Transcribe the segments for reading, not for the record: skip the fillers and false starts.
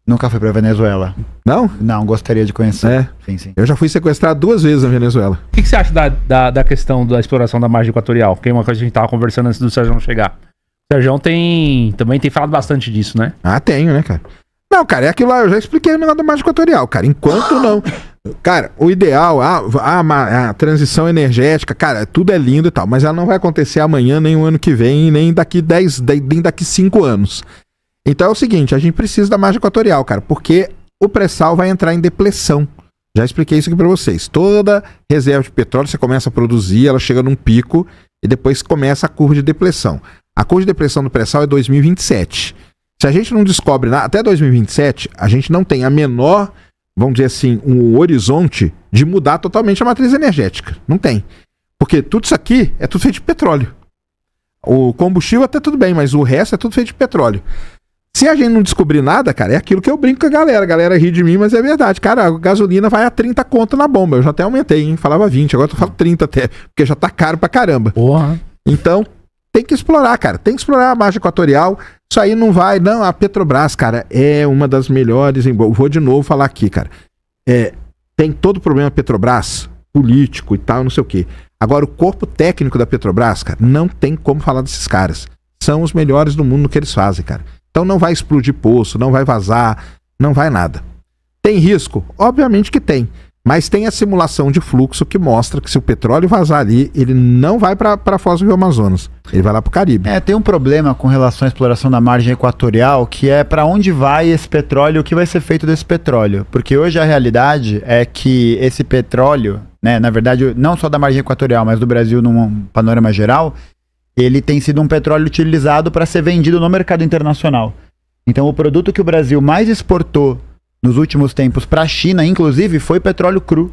Nunca fui pra Venezuela. Não? Não, gostaria de conhecer. É. Sim, sim. Eu já fui sequestrado 2 vezes na Venezuela. O que você acha da questão da exploração da margem equatorial? Que é uma coisa que a gente tava conversando antes do Sérgio chegar. O Sérgio também tem falado bastante disso, né? Ah, tenho, né, cara? Não, cara, é aquilo lá, eu já expliquei o negócio da margem equatorial, cara. Enquanto não... Cara, o ideal, a transição energética, cara, tudo é lindo e tal, mas ela não vai acontecer amanhã, nem o ano que vem, nem daqui 5 anos. Então é o seguinte, a gente precisa da margem equatorial, cara, porque o pré-sal vai entrar em depressão. Já expliquei isso aqui pra vocês. Toda reserva de petróleo você começa a produzir, ela chega num pico e depois começa a curva de depressão. A curva de depressão do pré-sal é 2027. Se a gente não descobre nada, até 2027, a gente não tem a menor, vamos dizer assim, um horizonte de mudar totalmente a matriz energética. Não tem. Porque tudo isso aqui é tudo feito de petróleo. O combustível até tudo bem, mas o resto é tudo feito de petróleo. Se a gente não descobrir nada, cara, é aquilo que eu brinco com a galera. A galera ri de mim, mas é verdade. Cara, a gasolina vai a 30 conto na bomba. Eu já até aumentei, hein? Falava 20, agora eu falo 30 até, porque já tá caro pra caramba. Porra. Então, tem que explorar, cara. Tem que explorar a margem equatorial. Isso aí não vai... Não, a Petrobras, cara, é uma das melhores... Vou de novo falar aqui, cara. Tem todo o problema Petrobras, político e tal, não sei o quê. Agora, o corpo técnico da Petrobras, cara, não tem como falar desses caras. São os melhores do mundo no que eles fazem, cara. Então não vai explodir poço, não vai vazar, não vai nada. Tem risco? Obviamente que tem. Mas tem a simulação de fluxo que mostra que se o petróleo vazar ali, ele não vai para Foz do Rio Amazonas. Ele vai lá pro Caribe. Tem um problema com relação à exploração da margem equatorial, que é para onde vai esse petróleo, o que vai ser feito desse petróleo. Porque hoje a realidade é que esse petróleo, né, na verdade, não só da margem equatorial, mas do Brasil num panorama geral, ele tem sido um petróleo utilizado para ser vendido no mercado internacional. Então o produto que o Brasil mais exportou nos últimos tempos para a China, inclusive, foi petróleo cru.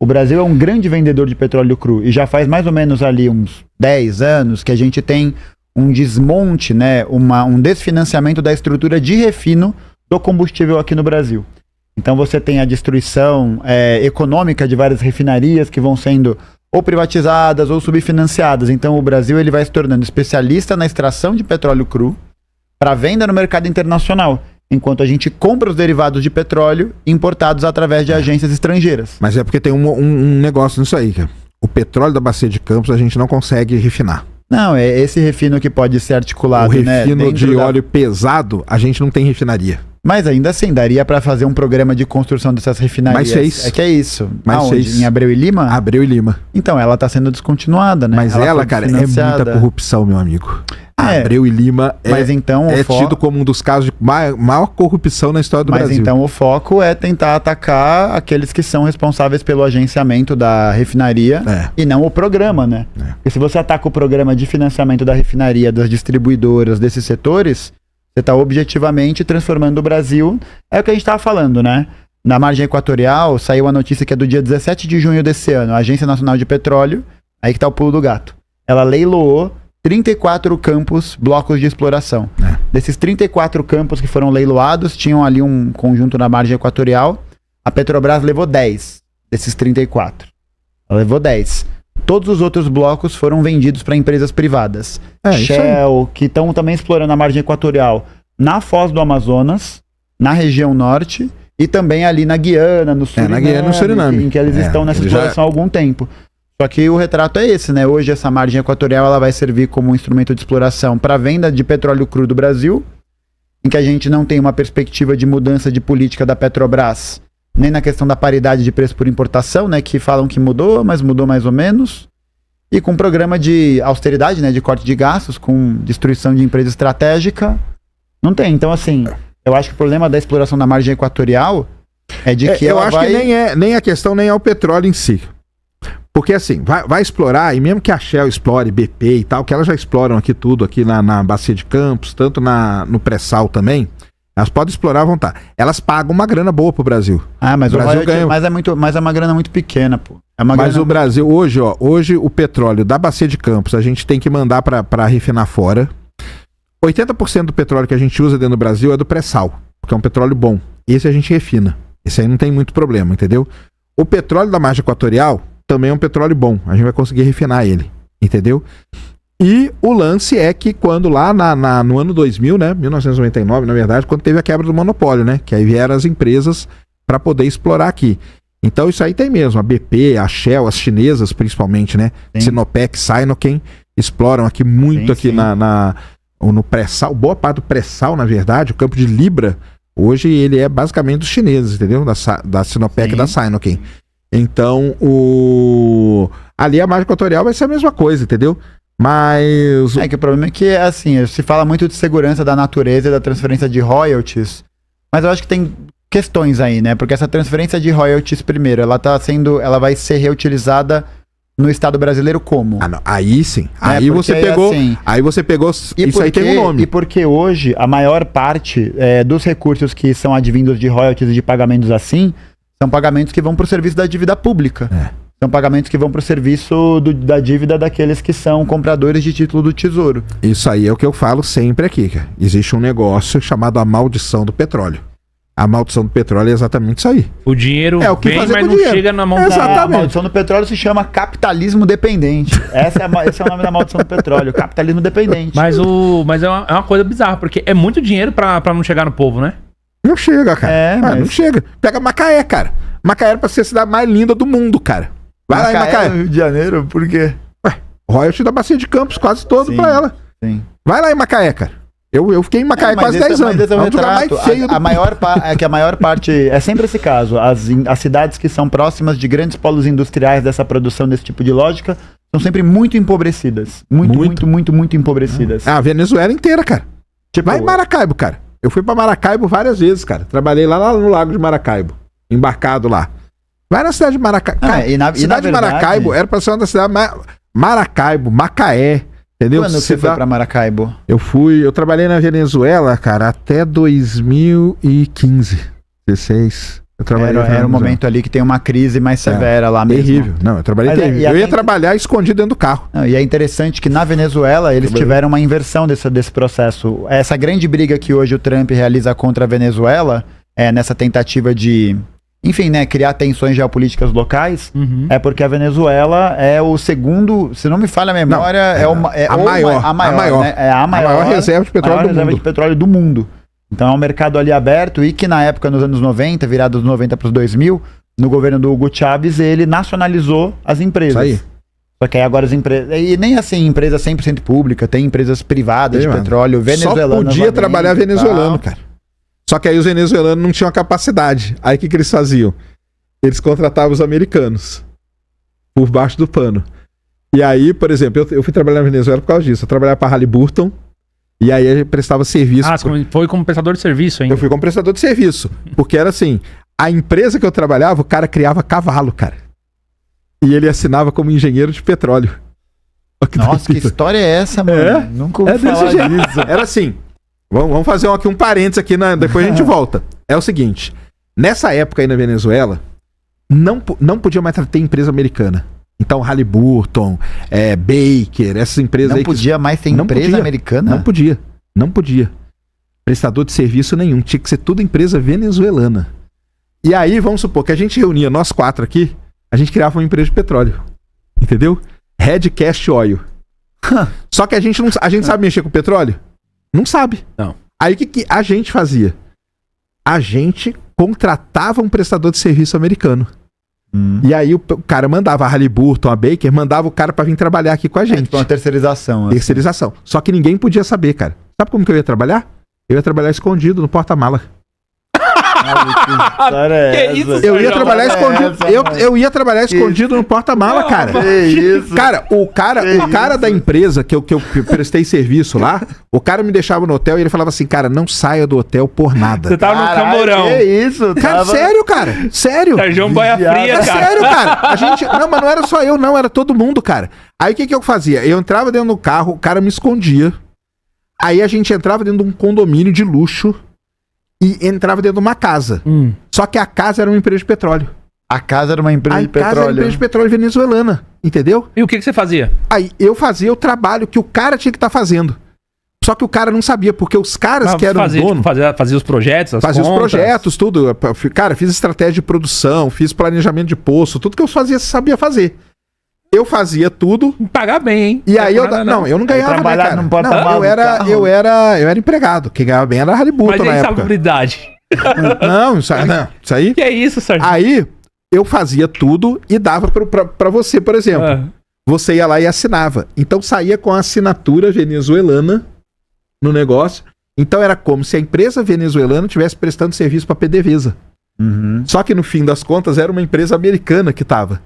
O Brasil é um grande vendedor de petróleo cru e já faz mais ou menos ali uns 10 anos que a gente tem um desmonte, né, um desfinanciamento da estrutura de refino do combustível aqui no Brasil. Então você tem a destruição econômica de várias refinarias que vão sendo ou privatizadas ou subfinanciadas. Então o Brasil ele vai se tornando especialista na extração de petróleo cru para venda no mercado internacional, enquanto a gente compra os derivados de petróleo importados através de agências estrangeiras. Mas é porque tem um negócio nisso aí, cara. O petróleo da Bacia de Campos a gente não consegue refinar. Não, é esse refino que pode ser articulado, o refino, né, de óleo pesado, a gente não tem refinaria. Mas ainda assim, daria para fazer um programa de construção dessas refinarias. Mas fez. É que é isso. Mas fez. Em Abreu e Lima? Abreu e Lima. Então, ela tá sendo descontinuada, né? Mas ela cara, é muita corrupção, meu amigo. Abreu e Lima tido como um dos casos de maior corrupção na história do Brasil. Mas então o foco é tentar atacar aqueles que são responsáveis pelo agenciamento da refinaria e não o programa, né? Porque se você ataca o programa de financiamento da refinaria, das distribuidoras, desses setores, você está objetivamente transformando o Brasil... É o que a gente estava falando, né? Na margem equatorial, saiu a notícia que é do dia 17 de junho desse ano, a Agência Nacional de Petróleo, aí que tá o pulo do gato. Ela leiloou 34 campos, blocos de exploração. Desses 34 campos que foram leiloados, tinham ali um conjunto na margem equatorial. A Petrobras levou 10 desses 34. Ela levou 10. Todos os outros blocos foram vendidos para empresas privadas. Shell, que estão também explorando a margem equatorial na Foz do Amazonas, na região norte, e também ali na Guiana, no Suriname, na Guiana, no Suriname. Em que eles estão nessa exploração há algum tempo. Só que o retrato é esse, né? Hoje essa margem equatorial ela vai servir como um instrumento de exploração para venda de petróleo cru do Brasil, em que a gente não tem uma perspectiva de mudança de política da Petrobras, nem na questão da paridade de preço por importação, né? Que falam que mudou, mas mudou mais ou menos. E com um programa de austeridade, né? De corte de gastos, com destruição de empresa estratégica, não tem. Então, assim, eu acho que o problema da exploração da margem equatorial é de que eu acho que nem a questão nem é o petróleo em si. Porque assim, vai explorar, e mesmo que a Shell explore, BP e tal, que elas já exploram aqui tudo, aqui na Bacia de Campos, tanto no pré-sal também, elas podem explorar à vontade. Elas pagam uma grana boa pro Brasil. Mas o Brasil ganha. Mas é uma grana muito pequena, pô. Mas o Brasil, hoje o petróleo da Bacia de Campos, a gente tem que mandar pra refinar fora. 80% do petróleo que a gente usa dentro do Brasil é do pré-sal, porque é um petróleo bom. Esse a gente refina. Esse aí não tem muito problema, entendeu? O petróleo da margem equatorial também é um petróleo bom. A gente vai conseguir refinar ele, entendeu? E o lance é que quando lá no ano 2000, né, 1999, na verdade, quando teve a quebra do monopólio, né, que aí vieram as empresas para poder explorar aqui. Então isso aí tem mesmo, a BP, a Shell, as chinesas principalmente, né, Sim. Sinopec, Sinochem, exploram aqui muito Sim, aqui sim. no pré-sal, boa parte do pré-sal, na verdade, o campo de Libra, hoje ele é basicamente dos chineses, entendeu? Da Sinopec Sim. e da Sinochem. Então, ali a margem equatorial vai ser a mesma coisa, entendeu? Mas... É que o problema é que, assim, se fala muito de segurança da natureza e da transferência de royalties, mas eu acho que tem questões aí, né? Porque essa transferência de royalties, primeiro, ela vai ser reutilizada no Estado brasileiro como? Ah, não, aí sim. Aí porque você pegou. assim, Aí você pegou. Isso aí tem um nome. E porque hoje a maior parte dos recursos que são advindos de royalties e de pagamentos assim são pagamentos que vão para o serviço da dívida pública. São pagamentos que vão para o serviço da dívida daqueles que são compradores de título do Tesouro. Isso aí é o que eu falo sempre aqui, cara. Existe um negócio chamado a maldição do petróleo. A maldição do petróleo é exatamente isso aí. O dinheiro É o que vem, fazer mas com o não dinheiro. chega na mão do Exatamente. A maldição do petróleo se chama capitalismo dependente. Esse é o nome da maldição do petróleo, capitalismo dependente. Mas é uma coisa bizarra, porque é muito dinheiro pra não chegar no povo, né? Não chega, cara. Mas- Não chega. Pega Macaé, cara. Macaé era pra ser a cidade mais linda do mundo, cara. Vai lá em Macaé. Rio de Janeiro, por quê? Royalty da Bacia de Campos, quase todo Sim. pra ela. Sim. Vai lá em Macaé, cara. Eu fiquei em Macaé quase 10 anos. Mas esse é É um um lugar retrato. mais feio do A maior parte. É sempre esse caso. As cidades que são próximas de grandes polos industriais dessa produção, desse tipo de lógica, são sempre muito empobrecidas. Muito empobrecidas. A Venezuela inteira, cara. Tipo, Vai em Maracaibo, cara. Eu fui pra Maracaibo várias vezes, cara. Trabalhei lá no Lago de Maracaibo. Embarcado lá. Vai na cidade de Maracaibo. Cara, cidade de Maracaibo era pra ser uma das cidades mais... Maracaibo, Macaé, entendeu? Quando que você foi pra Maracaibo? Eu trabalhei na Venezuela, cara, até 2015, 16. Eu trabalhei na Era um Venezuela. momento ali que tem uma crise mais severa lá mesmo. Terrível. Não, eu trabalhei Mas terrível. e Eu ia até- trabalhar escondido dentro do carro. Não, e é interessante que na Venezuela eles tiveram uma inversão desse processo. Essa grande briga que hoje o Trump realiza contra a Venezuela, nessa tentativa de, enfim, né, criar tensões geopolíticas locais, é porque a Venezuela é o segundo, se não me falha a memória, a maior. Né? É a maior reserva de petróleo maior do reserva mundo. de petróleo do mundo. Então é um mercado ali aberto e que na época, nos anos 90, virado dos 90 para os 2000, no governo do Hugo Chávez, ele nacionalizou as empresas. Isso aí. Só que aí agora as empresas... E nem assim, empresa 100% pública, tem empresas privadas de Mano. petróleo, venezuelanas. Só podia lá dentro trabalhar e venezuelano, tal. cara. Só que aí os venezuelanos não tinham a capacidade. Aí o que eles faziam? Eles contratavam os americanos por baixo do pano. E aí, por exemplo, eu fui trabalhar na Venezuela por causa disso. Eu trabalhava para Halliburton e aí eu prestava serviço. Ah, foi como prestador de serviço ainda. Eu fui como prestador de serviço. Porque era assim, a empresa que eu trabalhava, o cara criava cavalo, cara. E ele assinava como engenheiro de petróleo. Olha que Nossa, que doido. história é essa, mano? É? Nunca ouvi É desse falar jeito. disso. Era assim. Vamos fazer aqui um parênteses aqui, depois a gente volta. É o seguinte. Nessa época aí na Venezuela, não podia mais ter empresa americana. Então, Halliburton, Baker, essas empresas Não aí... podia mais ter Não empresa podia. americana? Não podia. Prestador de serviço nenhum. Tinha que ser tudo empresa venezuelana. E aí, vamos supor que a gente reunia, nós 4 aqui, a gente criava uma empresa de petróleo. Entendeu? Red Cash Oil. Só que a gente sabe mexer com petróleo? Não sabe. Não. Aí o que a gente fazia? A gente contratava um prestador de serviço americano. E aí o cara mandava a Halliburton, a Baker, mandava o cara pra vir trabalhar aqui com a gente. Tipo uma terceirização. assim. Terceirização. Só que ninguém podia saber, cara. Sabe como que eu ia trabalhar? Eu ia trabalhar escondido no porta-mala. Que história é Que essa? isso, Eu ia Sérgio? trabalhar Essa, escondido. mano. Eu ia trabalhar escondido no porta-mala, cara. Que isso? Cara, o cara da empresa que eu prestei serviço lá, o cara me deixava no hotel e ele falava assim, cara, não saia do hotel por nada. Você tava no Caralho, camburão. Que isso? Cara, sério, cara. Sério. Sérgio Boia Vigiado. Fria, É cara. sério, cara. A gente. Não, mas não era só eu, não, era todo mundo, cara. Aí o que eu fazia? Eu entrava dentro do carro, o cara me escondia. Aí a gente entrava dentro de um condomínio de luxo e entrava dentro de uma casa. Só que a casa era uma empresa de petróleo. A casa era uma empresa A de casa era uma petróleo. empresa de petróleo venezuelana. Entendeu? E o que você fazia? Aí eu fazia o trabalho que o cara tinha que estar fazendo. Só que o cara não sabia, porque os caras que eram donos. Fazia os projetos, as Fazia os contas. projetos, tudo. Cara, fiz estratégia de produção, fiz planejamento de poço, tudo que eu fazia, sabia fazer. eu fazia tudo. Pagar bem, hein? E aí eu não ganhava, né, trabalhar cara? no porta-malas do carro. eu era empregado. Quem ganhava bem era a Haliburton Mas na é época. insalubridade. Não, isso aí. Que é isso, Sérgio? Aí eu fazia tudo e dava pra você, por exemplo. Ah. Você ia lá e assinava. Então saía com a assinatura venezuelana no negócio. Então era como se a empresa venezuelana estivesse prestando serviço pra PDVSA. Uhum. Só que no fim das contas era uma empresa americana que tava.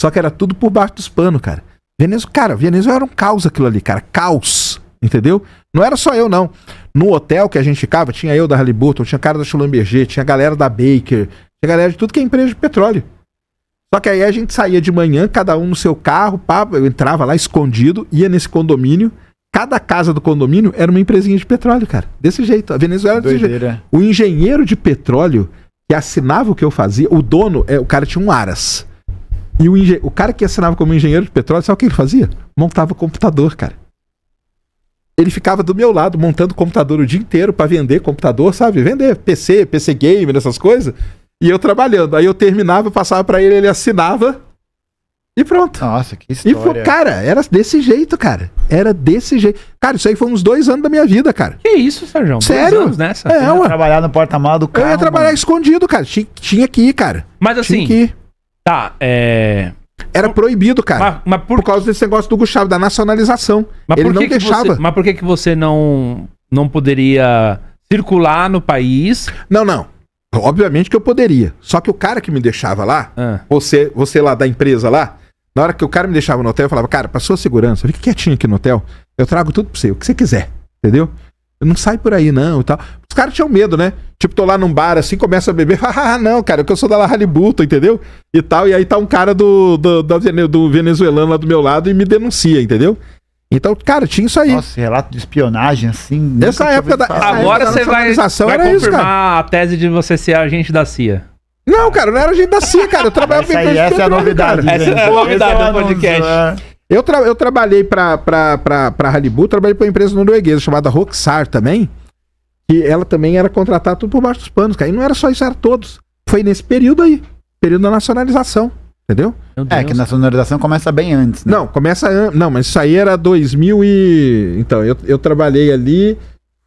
Só que era tudo por baixo dos panos, cara. Venezuela era um caos aquilo ali, cara. Caos. Entendeu? Não era só eu, não. No hotel que a gente ficava, tinha eu da Haliburton, tinha cara da Schlumberger, tinha galera da Baker, tinha galera de tudo que é empresa de petróleo. Só que aí a gente saía de manhã, cada um no seu carro, pá, eu entrava lá escondido, ia nesse condomínio. Cada casa do condomínio era uma empresinha de petróleo, cara. Desse jeito. A Venezuela era desse jeito. Doideira. O engenheiro de petróleo que assinava o que eu fazia, o dono, o cara tinha um Aras. E o cara que assinava como engenheiro de petróleo, sabe o que ele fazia? Montava computador, cara. Ele ficava do meu lado, montando computador o dia inteiro pra vender computador, sabe? Vender PC Gamer, essas coisas. E eu trabalhando. Aí eu terminava, passava pra ele, ele assinava e pronto. Nossa, que E história. cara, era desse jeito, cara. Era desse jeito. Cara, isso aí foi uns 2 anos da minha vida, cara. Que isso, Sérgio? 2 Sério? anos nessa. É, ué. Trabalhar no porta-malas do carro. Eu ia trabalhar mano. escondido, cara. Tinha que ir, cara. Mas Tinha assim, que ir. tá, Era proibido, cara. Mas Por causa desse negócio do Gustavo, da nacionalização. Mas Ele por não que que deixava. mas por que você não poderia circular no país? Não. Obviamente que eu poderia. Só que o cara que me deixava lá, Ah, você lá da empresa lá, na hora que o cara me deixava no hotel, eu falava, cara, pra sua segurança, fique quietinho aqui no hotel, eu trago tudo pra você, o que você quiser, entendeu? Eu não saio por aí não e tal. Os caras tinham medo, né? Tipo, tô lá num bar assim, começa a beber, não, cara, que eu sou da Haliburton, entendeu? E tal, e aí tá um cara do venezuelano lá do meu lado e me denuncia, entendeu? Então, cara, tinha isso aí. Nossa, relato de espionagem, assim. nunca Essa tinha época ouvido da- falar. agora da você vai nacionalização era confirmar isso, cara. a tese de você ser agente da CIA. Não, cara, não era gente da CIA, cara. Eu trabalhava Essa aí, essa é a novidade. Essa gente. é a novidade Esse do o anúncio, podcast. é. Eu trabalhei pra Haliburton, trabalhei pra uma empresa norueguesa chamada Roxar também, que ela também era contratada tudo por baixo dos panos, cara. E não era só isso, era todos. Foi nesse período aí, período da nacionalização, entendeu? Meu É, Deus. que na sonorização começa bem antes, né? Não, Não, mas isso aí era 2000 e... Então, eu trabalhei ali,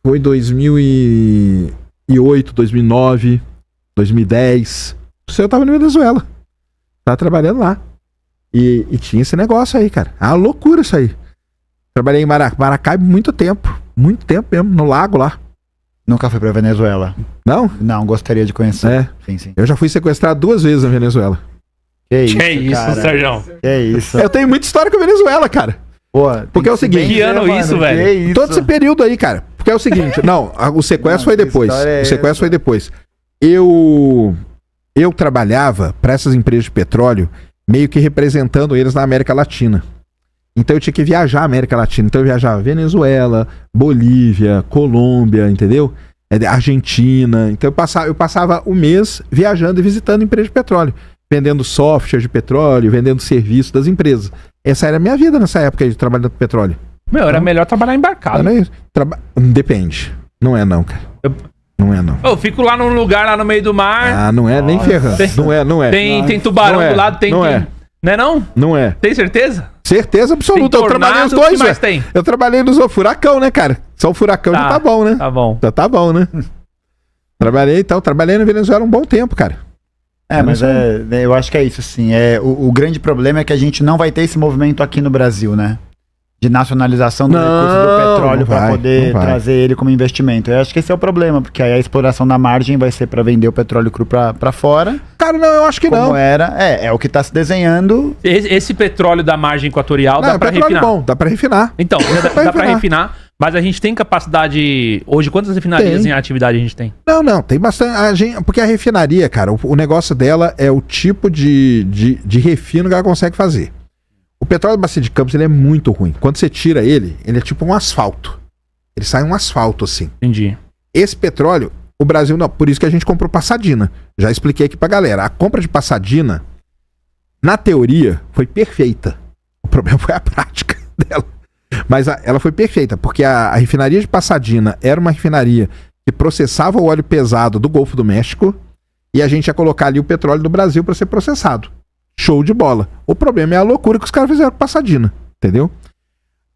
foi 2008, 2009, 2010. Isso eu tava na Venezuela. Tava trabalhando lá. E tinha esse negócio aí, cara. Ah, loucura isso aí. Trabalhei em Maracaibo muito tempo mesmo, no lago lá. Nunca fui pra Venezuela. Não? Não, gostaria de conhecer. É. Sim, sim. Eu já fui sequestrado 2 vezes na Venezuela. Que isso, Que isso, cara. Sérgio? Que isso. Eu tenho muita história com a Venezuela, cara. Pô, Porque tem é o se seguinte- bem Que ano dizer, isso, mano, velho? que isso? Todo esse período aí, cara. Porque é o seguinte, o sequestro Não, foi que depois. história é O sequestro essa? foi depois. Eu trabalhava para essas empresas de petróleo meio que representando eles na América Latina. Então eu tinha que viajar a América Latina. Então eu viajava Venezuela, Bolívia, Colômbia, entendeu? Argentina. Então eu passava o mês viajando e visitando empresas de petróleo. Vendendo software de petróleo, vendendo serviços das empresas. Essa era a minha vida nessa época de trabalhando com petróleo. Meu, era melhor trabalhar embarcado. Não é isso. Depende. Não é não, cara. Não é não. Eu fico lá num lugar, lá no meio do mar. Ah, não é nem ferrando. Tem- Não é. Tem tubarão Não é. do lado, tem... Não é. Não é não? Não é. Tem certeza? Certeza absoluta. Tem Eu trabalhei nos tornado, o dois, que mais velho. tem? Eu trabalhei nos furacão, né, cara? Só o furacão já tá bom, né? Tá bom. Já tá bom, né? Trabalhei na Venezuela um bom tempo, cara. É, mas eu acho que é isso, sim. O grande problema é que a gente não vai ter esse movimento aqui no Brasil, né? De nacionalização do Não, recurso do petróleo não para vai, poder não vai. trazer ele como investimento. Eu acho que esse é o problema, porque aí a exploração da margem vai ser para vender o petróleo cru para fora, Cara, não, eu acho que como não. era. É o que tá se desenhando. Esse petróleo da margem equatorial Não, dá é pra petróleo refinar. bom, dá pra refinar. Então, dá pra refinar, mas a gente tem capacidade... Hoje, quantas refinarias Tem. em atividade a gente tem? Não, tem bastante. Porque a refinaria, cara, o negócio dela é o tipo de refino que ela consegue fazer. O petróleo da Bacia de Campos ele é muito ruim. Quando você tira ele é tipo um asfalto. Ele sai um asfalto assim. Entendi. Esse petróleo, o Brasil não. Por isso que a gente comprou Passadina. Já expliquei aqui pra galera. A compra de Passadina, na teoria, foi perfeita. O problema foi a prática dela. Mas ela foi perfeita, porque a refinaria de Passadina era uma refinaria que processava o óleo pesado do Golfo do México e a gente ia colocar ali o petróleo do Brasil para ser processado. Show de bola. O problema é a loucura que os caras fizeram com Passadina, entendeu?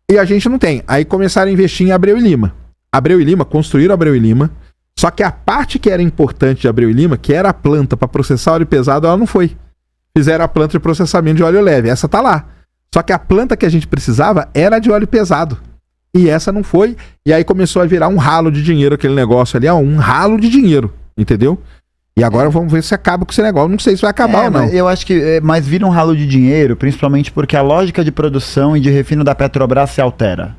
E a gente não tem. Aí começaram a investir em Abreu e Lima. Abreu e Lima, construíram Abreu e Lima, só que a parte que era importante de Abreu e Lima, que era a planta para processar óleo pesado, ela não foi. Fizeram a planta de processamento de óleo leve, essa tá lá. Só que a planta que a gente precisava era de óleo pesado. E essa não foi, e aí começou a virar um ralo de dinheiro aquele negócio ali, ó, um ralo de dinheiro, entendeu? E agora vamos ver se acaba com esse negócio. Não sei se vai acabar ou não. Eu acho que mas vira um ralo de dinheiro, principalmente porque a lógica de produção e de refino da Petrobras se altera.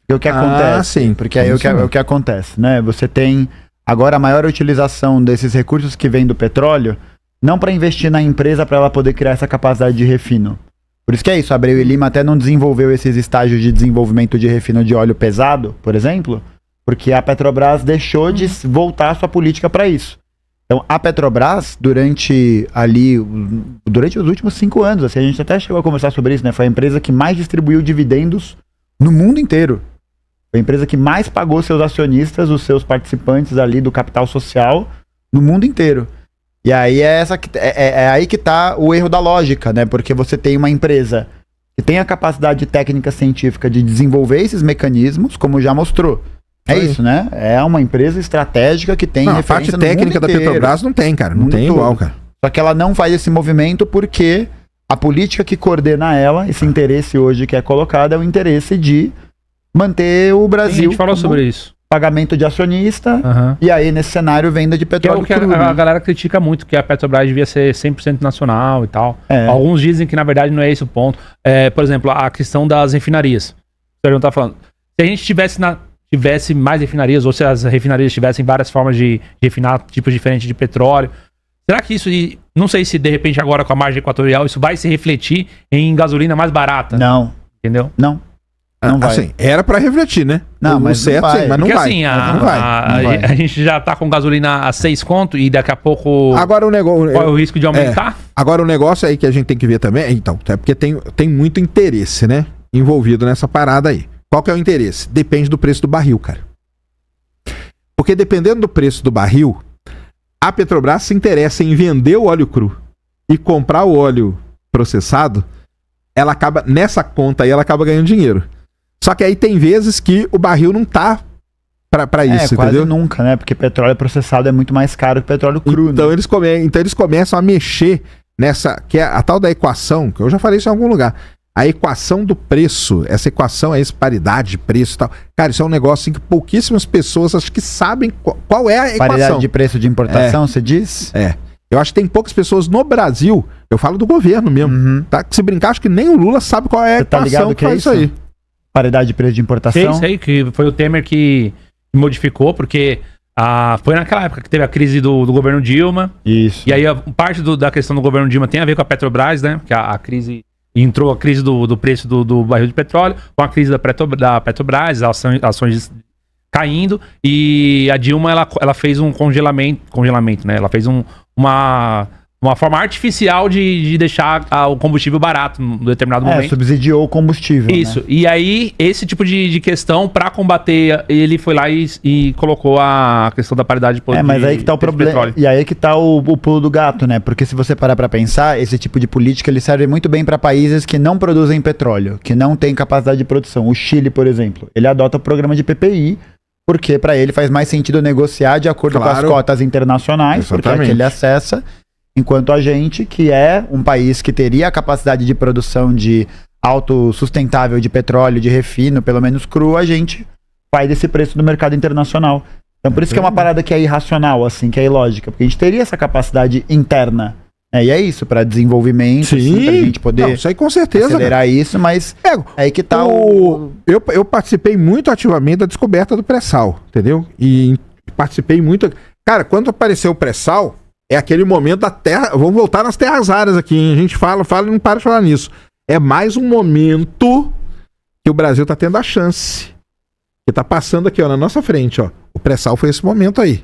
Porque o que acontece? Sim. Porque aí o que acontece, né? Você tem agora a maior utilização desses recursos que vêm do petróleo, não para investir na empresa para ela poder criar essa capacidade de refino. Por isso que é isso, a Abreu e Lima até não desenvolveu esses estágios de desenvolvimento de refino de óleo pesado, por exemplo, porque a Petrobras deixou de voltar a sua política para isso. Então, a Petrobras, durante os últimos 5 anos, assim, a gente até chegou a conversar sobre isso, né? Foi a empresa que mais distribuiu dividendos no mundo inteiro. Foi a empresa que mais pagou seus acionistas, os seus participantes ali do capital social, no mundo inteiro. E aí é aí que tá o erro da lógica, né? Porque você tem uma empresa que tem a capacidade técnica científica de desenvolver esses mecanismos, como já mostrou. É isso, né? É uma empresa estratégica que tem a parte técnica da Petrobras não tem, cara. Não tem igual, cara. Só que ela não faz esse movimento porque a política que coordena ela, esse interesse hoje que é colocado, é o interesse de manter o Brasil. A gente falou sobre isso. Pagamento de acionista, e aí nesse cenário venda de petróleo que é o que a galera critica muito, que a Petrobras devia ser 100% nacional e tal. Alguns dizem que na verdade não é esse o ponto. Por exemplo, a questão das refinarias. O Sérgio tá falando. Se a gente tivesse mais refinarias, ou se as refinarias tivessem várias formas de refinar tipos diferentes de petróleo, será que isso, não sei se de repente agora com a margem equatorial, isso vai se refletir em gasolina mais barata? Não. Entendeu? Não vai. Assim, era pra refletir, né? Não, mas certo, não vai. Sim, mas não porque vai. Assim, não vai. A gente já tá com gasolina a 6 conto e daqui a pouco agora o negócio, qual é o risco de aumentar? Agora o negócio aí que a gente tem que ver também, então, é porque tem muito interesse, né? Envolvido nessa parada aí. Qual que é o interesse? Depende do preço do barril, cara. Porque dependendo do preço do barril, a Petrobras se interessa em vender o óleo cru e comprar o óleo processado, ela acaba, nessa conta aí, ela acaba ganhando dinheiro. Só que aí tem vezes que o barril não tá pra isso, quase entendeu? nunca, né? Porque petróleo processado é muito mais caro que petróleo cru, Então, né? eles começam a mexer nessa, que é a tal da equação, que eu já falei isso em algum lugar. A equação do preço, essa equação, essa paridade de preço e tal. Cara, isso é um negócio assim, que pouquíssimas pessoas acho que sabem qual é a equação. Paridade de preço de importação, você diz? Eu acho que tem poucas pessoas no Brasil, eu falo do governo mesmo, tá? Que se brincar, acho que nem o Lula sabe qual é a equação ligado que faz isso aí. Paridade de preço de importação? Sei, que foi o Temer que modificou, porque foi naquela época que teve a crise do governo Dilma. Isso. E aí parte da questão do governo Dilma tem a ver com a Petrobras, né? Que a crise... Entrou a crise do preço do barril de petróleo, com a crise da Petrobras, ações caindo, e a Dilma ela fez um congelamento, né? Ela fez uma forma artificial de deixar o combustível barato num determinado momento. Subsidiou o combustível. Isso. Né? E aí, esse tipo de questão, pra combater, ele foi lá e colocou a questão da paridade de mas aí que tá o problema. E aí que tá o pulo do gato, né? Porque se você parar pra pensar, esse tipo de política ele serve muito bem pra países que não produzem petróleo, que não têm capacidade de produção. O Chile, por exemplo, ele adota o programa de PPI, porque pra ele faz mais sentido negociar de acordo com as cotas internacionais, porque é que ele acessa. Enquanto a gente, que é um país que teria a capacidade de produção de autossustentável de petróleo, de refino, pelo menos cru, a gente faz esse preço do mercado internacional. Então por isso que é uma parada que é irracional, assim, que é ilógica, porque a gente teria essa capacidade interna. E é isso, para desenvolvimento, assim, pra gente poder isso aí com certeza, acelerar isso, mas é aí que tá Eu participei muito ativamente da descoberta do pré-sal, entendeu? E participei muito... Cara, quando apareceu o pré-sal, é aquele momento da terra... Vamos voltar nas terras raras aqui, hein? A gente fala e não para de falar nisso. É mais um momento que o Brasil tá tendo a chance. Que tá passando aqui, ó, na nossa frente, ó. O pré-sal foi esse momento aí.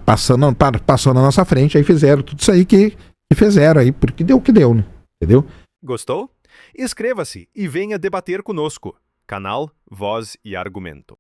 Passou na nossa frente, aí fizeram tudo isso aí que fizeram aí, porque deu o que deu, né? Entendeu? Gostou? Inscreva-se e venha debater conosco. Canal Voz e Argumento.